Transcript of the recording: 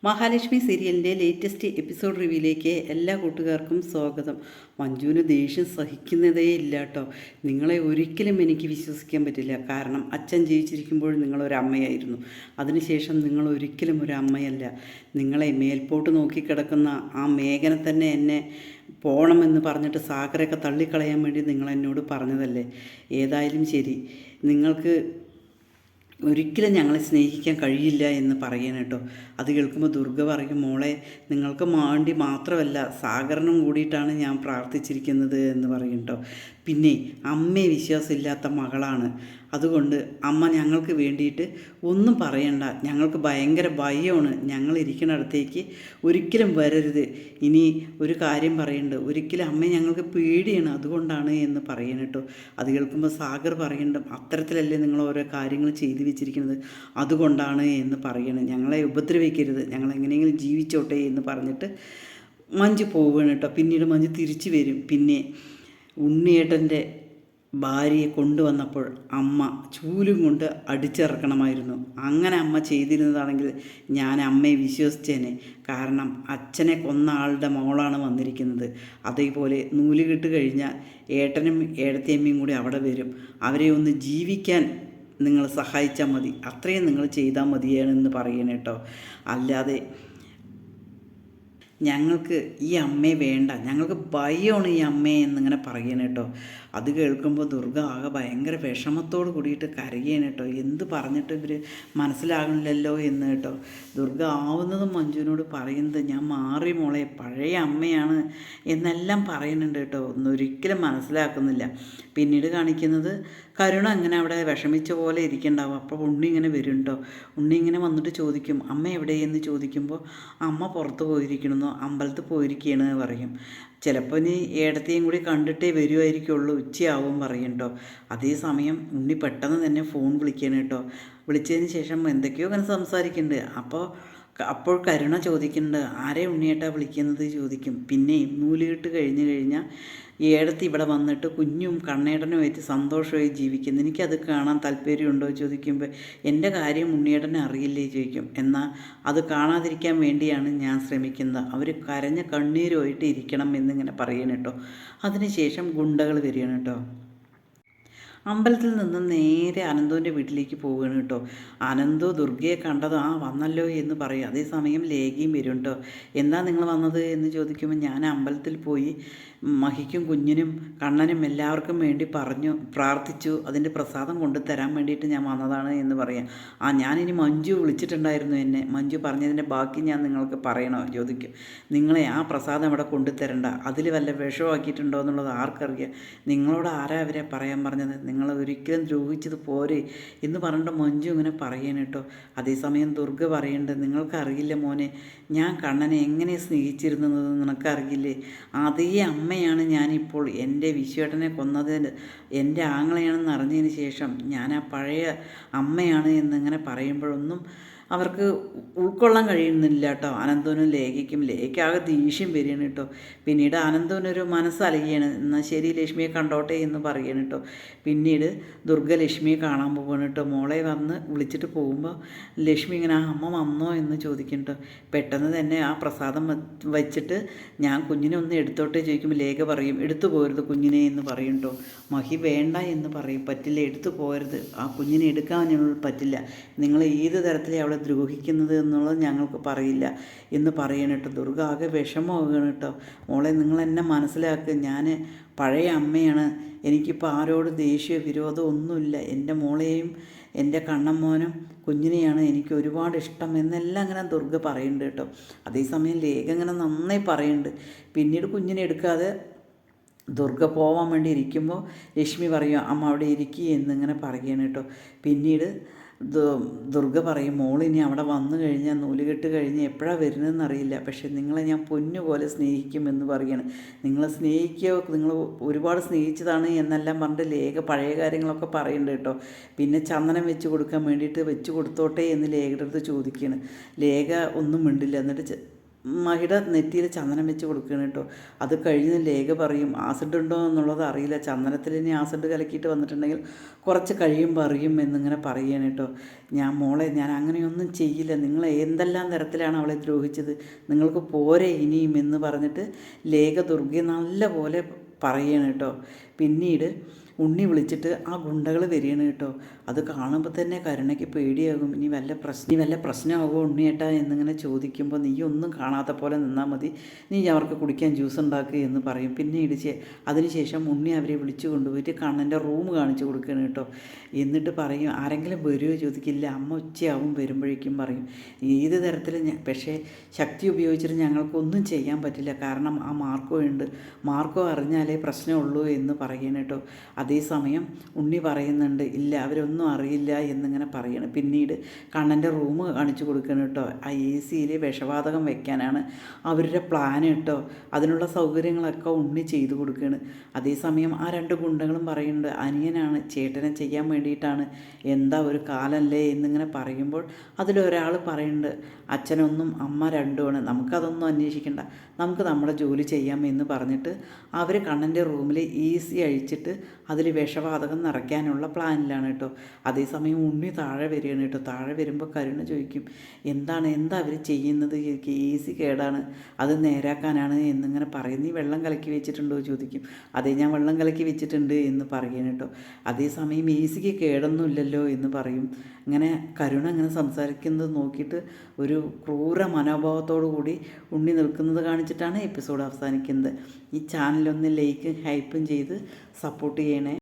മഹാലക്ഷ്മി സീരിയലിൻ്റെ latest episode റിവ്യൂയിലേക്ക് എല്ലാ കൂട്ടുകാർക്കും സ്വാഗതം. മഞ്ജുവിന് ദേഷ്യം സഹിക്കുന്നതേ ഇല്ല കേട്ടോ. നിങ്ങളെ ഒരിക്കലും എനിക്ക് വിശ്വസിക്കാൻ പറ്റില്ല. കാരണം അച്ഛൻ ജീവിച്ചിരിക്കുമ്പോൾ നിങ്ങളൊരമ്മയായിരുന്നു. അതിനുശേഷം നിങ്ങൾ ഒരിക്കലും ഒരു അമ്മയല്ല. നിങ്ങളെ മേൽപോട്ട് നോക്കിക്കിടക്കുന്ന ആ മേഘനെ തന്നെ എന്നെ പോകണമെന്ന് പറഞ്ഞിട്ട് സാഗരയൊക്കെ തള്ളിക്കളയാൻ വേണ്ടി നിങ്ങൾ എന്നോട് പറഞ്ഞതല്ലേ. ഏതായാലും ശരി, നിങ്ങൾക്ക് ഒരിക്കലും ഞങ്ങളെ സ്നേഹിക്കാൻ കഴിയില്ല എന്ന് പറയണം കേട്ടോ. അത് കേൾക്കുമ്പോൾ ദുർഗ പറയും, മോളെ നിങ്ങൾക്ക് വേണ്ടി മാത്രമല്ല സാഗരനും കൂടിയിട്ടാണ് ഞാൻ പ്രാർത്ഥിച്ചിരിക്കുന്നത് എന്ന് പറയും കേട്ടോ. പിന്നെ അമ്മയെ വിശ്വാസമില്ലാത്ത മകളാണ്. അതുകൊണ്ട് അമ്മ ഞങ്ങൾക്ക് വേണ്ടിയിട്ട് ഒന്നും പറയണ്ട. ഞങ്ങൾക്ക് ഭയങ്കര ഭയമാണ്. ഞങ്ങളിരിക്കുന്നിടത്തേക്ക് ഒരിക്കലും വരരുത്. ഇനി ഒരു കാര്യം പറയുന്നുണ്ട്, ഒരിക്കലും അമ്മയെ ഞങ്ങൾക്ക് പേടിയാണ്, അതുകൊണ്ടാണ് എന്ന് പറയണം കേട്ടോ. അത് കേൾക്കുമ്പോൾ സാഗർ പറയുന്നുണ്ട്, അത്തരത്തിലല്ലേ നിങ്ങൾ ഓരോ കാര്യങ്ങൾ ചെയ്തു വെച്ചിരിക്കുന്നത്, അതുകൊണ്ടാണ് എന്ന് പറയണം. ഞങ്ങളെ ഉപദ്രവിക്കരുത്, ഞങ്ങളെങ്ങനെയെങ്കിലും ജീവിച്ചോട്ടെ എന്ന് പറഞ്ഞിട്ട് മഞ്ജു പോവുകയാണ് കേട്ടോ. പിന്നീട് മഞ്ജു തിരിച്ചു വരും. പിന്നെ ഉണ്ണിയേട്ടൻ്റെ ഭാര്യയെ കൊണ്ടുവന്നപ്പോൾ അമ്മ ചൂലും കൊണ്ട് അടിച്ചിറക്കണമായിരുന്നു. അങ്ങനെ അമ്മ ചെയ്തിരുന്നതാണെങ്കിൽ ഞാൻ അമ്മയെ വിശ്വസിച്ചേനെ. കാരണം അച്ഛനെ കൊന്ന ആളുടെ മോളാണ് വന്നിരിക്കുന്നത്. അതേപോലെ നൂലുകെട്ട് കഴിഞ്ഞാൽ ഏട്ടനും ഏടത്തിയമ്മയും കൂടി അവിടെ വരും. അവരെ ഒന്ന് ജീവിക്കാൻ നിങ്ങൾ സഹായിച്ചാൽ മതി, അത്രയും നിങ്ങൾ ചെയ്താൽ മതിയാണെന്ന് പറയണേ കേട്ടോ. അല്ലാതെ ഞങ്ങൾക്ക് ഈ അമ്മയെ വേണ്ട, ഞങ്ങൾക്ക് ഭയമാണ് ഈ അമ്മയെ എന്നിങ്ങനെ പറയണ കേട്ടോ. അത് കേൾക്കുമ്പോൾ ദുർഗ ആകെ ഭയങ്കര വിഷമത്തോട് കൂടിയിട്ട് കരയാണ് കേട്ടോ. എന്ത് പറഞ്ഞിട്ട് ഇവർ മനസ്സിലാകണില്ലല്ലോ എന്ന് കേട്ടോ. ദുർഗ ആവുന്നതും മഞ്ജുവിനോട് പറയുന്നത്, ഞാൻ മാറി മോളെ, പഴയ അമ്മയാണ് എന്നെല്ലാം പറയുന്നുണ്ട് കേട്ടോ. ഒന്നൊരിക്കലും മനസ്സിലാക്കുന്നില്ല. പിന്നീട് കാണിക്കുന്നത് കരുണ അങ്ങനെ അവിടെ വിഷമിച്ച പോലെ ഇരിക്കണ്ടാവും. അപ്പോൾ ഉണ്ണി ഇങ്ങനെ വരുന്നുണ്ടോ. ഉണ്ണി ഇങ്ങനെ വന്നിട്ട് ചോദിക്കും, അമ്മ എവിടെയെന്ന് ചോദിക്കുമ്പോൾ അമ്മ പുറത്ത് പോയിരിക്കണമെന്നോ അമ്പലത്തിൽ പോയിരിക്കുകയാണ് പറയും. ചിലപ്പോൾ ഇനി ഏടത്തെയും കൂടി കണ്ടിട്ടേ വരുമായിരിക്കുള്ളൂ, ഉച്ചയാവും പറയും കേട്ടോ. അതേസമയം ഉണ്ണി പെട്ടെന്ന് തന്നെ ഫോൺ വിളിക്കണം കേട്ടോ. വിളിച്ചതിന് ശേഷം എന്തൊക്കെയോ അങ്ങനെ സംസാരിക്കുന്നുണ്ട്. അപ്പോൾ കരുണ ചോദിക്കുന്നുണ്ട്, ആരെ ഉണ്ണിയേട്ടാ വിളിക്കുന്നത് ചോദിക്കും. പിന്നെ നൂലുകെട്ട് കഴിഞ്ഞ് കഴിഞ്ഞാൽ ഏടത്തി ഇവിടെ വന്നിട്ട് കുഞ്ഞും കണ്ണേട്ടനുമായിട്ട് സന്തോഷമായി ജീവിക്കുന്നു, എനിക്കത് കാണാൻ താല്പര്യമുണ്ടോ ചോദിക്കുമ്പോൾ എൻ്റെ കാര്യം ഉണ്ണിയേട്ടനെ അറിയില്ലേ ചോദിക്കും. എന്നാൽ അത് കാണാതിരിക്കാൻ വേണ്ടിയാണ് ഞാൻ ശ്രമിക്കുന്നത്, അവർ കരഞ്ഞ കണ്ണീരുമായിട്ട് ഇരിക്കണം എന്നിങ്ങനെ പറയണം കേട്ടോ. അതിനുശേഷം ഗുണ്ടകൾ വരികയാണ് കേട്ടോ. അമ്പലത്തിൽ നിന്ന് നേരെ അനന്തുവിൻ്റെ വീട്ടിലേക്ക് പോവുകയാണ് കേട്ടോ. അനന്തു ദുർഗയെ കണ്ടത് വന്നല്ലോ എന്ന് പറയും. അതേസമയം ലേഖയും വരും കേട്ടോ. എന്താ നിങ്ങൾ വന്നത് എന്ന് ചോദിക്കുമ്പോൾ ഞാൻ അമ്പലത്തിൽ പോയി മഹിക്കും കുഞ്ഞിനും കണ്ണനും എല്ലാവർക്കും വേണ്ടി പ്രാർത്ഥിച്ചു, അതിൻ്റെ പ്രസാദം കൊണ്ടു തരാൻ വേണ്ടിയിട്ട് ഞാൻ വന്നതാണ് എന്ന് പറയാം. ഞാനിനി മഞ്ജു വിളിച്ചിട്ടുണ്ടായിരുന്നു എന്നെ, മഞ്ജു പറഞ്ഞതിൻ്റെ ബാക്കി ഞാൻ നിങ്ങൾക്ക് പറയണോ ചോദിക്കും. നിങ്ങളെ ആ പ്രസാദം ഇവിടെ കൊണ്ടുതരണ്ട, അതിൽ വല്ല വിഷമാക്കിയിട്ടുണ്ടോ എന്നുള്ളത് ആർക്കറിയാം, നിങ്ങളോട് ആരാ അവരെ പറയാൻ പറഞ്ഞത്, നിങ്ങൾ ഒരിക്കലും ദ്രോഹിച്ചത് പോരെ എന്ന് പറഞ്ഞിട്ട് മഞ്ജു ഇങ്ങനെ പറയണം കേട്ടോ. അതേസമയം ദുർഗ പറയുന്നുണ്ട്, നിങ്ങൾക്കറിയില്ല മോനെ, ഞാൻ കണ്ണനെ എങ്ങനെ സ്നേഹിച്ചിരുന്നത് നിനക്കറിയില്ലേ, അതേ അമ്മയാണ് ഞാനിപ്പോൾ എൻ്റെ വിശ്വേട്ടനെ കൊന്നത് എൻ്റെ ആങ്ങളെയാണെന്ന് അറിഞ്ഞതിന് ശേഷം ഞാൻ ആ പഴയ അമ്മയാണ് എന്നിങ്ങനെ പറയുമ്പോഴൊന്നും അവർക്ക് ഉൾക്കൊള്ളാൻ കഴിയുന്നില്ല കേട്ടോ. അനന്തനും ലേഖയ്ക്കും ലേഖയ്ക്കാകെ ദേഷ്യം വരികയാണ് കേട്ടോ. പിന്നീട് അനന്തനൊരു മനസ്സലിയാണ്, എന്നാൽ ശരി ലക്ഷ്മിയെ കണ്ടോട്ടെ എന്ന് പറയണം കേട്ടോ. പിന്നീട് ദുർഗ ലക്ഷ്മിയെ കാണാൻ പോകണം കേട്ടോ. മോളെ വന്ന് വിളിച്ചിട്ട് പോകുമ്പോൾ ലക്ഷ്മി ഇങ്ങനെ അമ്മ വന്നോ എന്ന് ചോദിക്കും കേട്ടോ. പെട്ടെന്ന് തന്നെ ആ പ്രസാദം വച്ചിട്ട് ഞാൻ കുഞ്ഞിനെ ഒന്ന് എടുത്തോട്ടെ ചോദിക്കുമ്പോൾ ലേഖ പറയും, എടുത്തു പോരുത് കുഞ്ഞിനെ എന്ന് പറയും കേട്ടോ. മഹി വേണ്ട എന്ന് പറയും, പറ്റില്ല, എടുത്തു പോരുത്, ആ കുഞ്ഞിനെ എടുക്കാൻ ഞങ്ങൾ പറ്റില്ല, നിങ്ങൾ ഏത് തരത്തിലെ അവളെ ദ്രോഹിക്കുന്നത് എന്നുള്ളത് ഞങ്ങൾക്ക് പറയില്ല എന്ന് പറയണം കേട്ടോ. ദുർഗ ആകെ വിഷമമാകുകയാണ് കേട്ടോ. മോളെ നിങ്ങൾ എന്നെ മനസ്സിലാക്കുക, ഞാൻ പഴയ അമ്മയാണ്, എനിക്കിപ്പോൾ ആരോട് ദേഷ്യ വിരോധം ഒന്നുമില്ല, എൻ്റെ മോളെയും എൻ്റെ കണ്ണമ്മോനും കുഞ്ഞിനെയാണ് എനിക്ക് ഒരുപാട് ഇഷ്ടം എന്നെല്ലാം അങ്ങനെ ദുർഗ പറയുന്നുണ്ട് കേട്ടോ. അതേസമയം ലേഖ അങ്ങനെ നന്നായി പറയുന്നുണ്ട്. പിന്നീട് കുഞ്ഞിനെ എടുക്കാതെ ദുർഗ പോകാൻ വേണ്ടി ഇരിക്കുമ്പോൾ ലക്ഷ്മി പറയും, അമ്മ അവിടെ ഇരിക്കുക എന്നിങ്ങനെ പറയുകയാണ് കേട്ടോ. പിന്നീട് ദുർഗ പറയും, മോളിനി അവിടെ വന്നു കഴിഞ്ഞാൽ നൂലുകെട്ട് കഴിഞ്ഞ് എപ്പോഴാണ് വരുന്നതെന്ന് അറിയില്ല, പക്ഷേ നിങ്ങളെ ഞാൻ പൊന്നു പോലെ സ്നേഹിക്കുമെന്ന് പറയാണ്. നിങ്ങളെ സ്നേഹിക്കുകയോ നിങ്ങൾ ഒരുപാട് സ്നേഹിച്ചതാണ് എന്നെല്ലാം പറഞ്ഞിട്ട് ലേഖ പഴയ കാര്യങ്ങളൊക്കെ പറയുന്നുണ്ട് കേട്ടോ. പിന്നെ ചന്ദനം വെച്ച് കൊടുക്കാൻ വേണ്ടിയിട്ട് വെച്ച് കൊടുത്തോട്ടെ എന്ന് ലേഖയുടെ അടുത്ത് ചോദിക്കുകയാണ്. ലേഖ ഒന്നും മിണ്ടില്ല. എന്നിട്ട് മഹിയുടെ നെറ്റിയിൽ ചന്ദനം വെച്ച് കൊടുക്കുകയാണ് കേട്ടോ. അത് കഴിഞ്ഞ് ലേഖ പറയും ആസിഡ് ഉണ്ടോ എന്നുള്ളത് അറിയില്ല, ചന്ദനത്തിൽ ഇനി ആസിഡ് കലക്കിയിട്ട് വന്നിട്ടുണ്ടെങ്കിൽ കുറച്ച് കഴിയുമ്പോൾ അറിയും എന്നിങ്ങനെ പറയുകയാണ് കേട്ടോ. മോളെ ഞാൻ അങ്ങനെയൊന്നും ചെയ്യില്ല, നിങ്ങൾ എന്തെല്ലാം തരത്തിലാണ് അവളെ ദ്രോഹിച്ചത്, നിങ്ങൾക്ക് പോരെ ഇനിയും എന്ന് പറഞ്ഞിട്ട് ലേഖ ദുർഗയെ നല്ല പോലെ പറയുകയാണ് കേട്ടോ. പിന്നീട് ഉണ്ണി വിളിച്ചിട്ട് ആ ഗുണ്ടകൾ വരികയാണ് കേട്ടോ. അത് കാണുമ്പോൾ തന്നെ കരുണയ്ക്ക് പേടിയാകും. ഇനി വല്ല പ്രശ്നമാകുമോ ഉണ്ണിയേട്ടാ എന്നിങ്ങനെ ചോദിക്കുമ്പോൾ നീ ഒന്നും കാണാത്ത പോലെ നിന്നാൽ മതി, നീ അവർക്ക് കുടിക്കാൻ ജ്യൂസ് ഉണ്ടാക്കുക എന്ന് പറയും. പിന്നീട് അതിനുശേഷം ഉണ്ണി അവരെ വിളിച്ചു കൊണ്ടുപോയിട്ട് കണ്ണൻ്റെ റൂം കാണിച്ചു കൊടുക്കുകയാണ് കേട്ടോ. എന്നിട്ട് പറയും ആരെങ്കിലും വരുമോ ചോദിക്കില്ല, അമ്മ ഉച്ചയാവും വരുമ്പോഴേക്കും പറയും. ഏത് തരത്തിൽ പക്ഷേ ശക്തി ഉപയോഗിച്ചിട്ട് ഞങ്ങൾക്കൊന്നും ചെയ്യാൻ പറ്റില്ല, കാരണം ആ മാർക്കോ ഉണ്ട്, മാർക്കോ അറിഞ്ഞാലേ പ്രശ്നമുള്ളൂ എന്ന് പറയണം കേട്ടോ. അതേസമയം ഉണ്ണി പറയുന്നുണ്ട് ഇല്ല അവരൊന്നും അറിയില്ല എന്നിങ്ങനെ പറയണം. പിന്നീട് കണ്ണൻ്റെ റൂം കാണിച്ചു കൊടുക്കണം കേട്ടോ. ആ AC വിഷവാതകം വെക്കാനാണ് അവരുടെ പ്ലാൻ കേട്ടോ. അതിനുള്ള സൗകര്യങ്ങളൊക്കെ ഉണ്ണി ചെയ്തു കൊടുക്കുകയാണ്. അതേസമയം ആ 2 ഗുണ്ടകളും പറയുന്നുണ്ട് അനിയനാണ്, ചേട്ടനെ ചെയ്യാൻ വേണ്ടിയിട്ടാണ്, എന്താ ഒരു കാലല്ലേ എന്നിങ്ങനെ പറയുമ്പോൾ അതിലൊരാൾ പറയുന്നുണ്ട് അച്ഛനൊന്നും അമ്മ രണ്ടുമാണ്, നമുക്കതൊന്നും അന്വേഷിക്കണ്ട, നമുക്ക് നമ്മുടെ ജോലി ചെയ്യാം എന്ന് പറഞ്ഞിട്ട് അവർ കണ്ണൻ്റെ റൂമിൽ AC അഴിച്ചിട്ട് അതിൽ വിഷവാതകം നിറയ്ക്കാനുള്ള പ്ലാനിലാണ് കേട്ടോ. അതേസമയം ഉണ്ണി താഴെ വരികയാണ് കേട്ടോ. താഴെ വരുമ്പോൾ കരുണ ചോദിക്കും എന്താ അവർ ചെയ്യുന്നത്, AC കേടാണ്, അത് നേരാക്കാനാണ് എന്നിങ്ങനെ പറയും. നീ വെള്ളം കലക്കി വെച്ചിട്ടുണ്ടോ ചോദിക്കും. അതേ ഞാൻ വെള്ളം കലക്കി വെച്ചിട്ടുണ്ട് എന്ന് പറയുകയാണ് കേട്ടോ. അതേസമയം AC കേടൊന്നുമില്ലല്ലോ എന്ന് പറയും. ഇങ്ങനെ കരുണ ഇങ്ങനെ സംസാരിക്കുന്നത് നോക്കിയിട്ട് ഒരു ക്രൂര മനോഭാവത്തോടു കൂടി ഉണ്ണി നിൽക്കുന്നത് കാണിച്ചിട്ടാണ് എപ്പിസോഡ് അവസാനിക്കുന്നത്. ഈ ചാനലൊന്ന് ലൈക്കും ഹൈപ്പും ചെയ്ത് സപ്പോർട്ട് ചെയ്യണേ.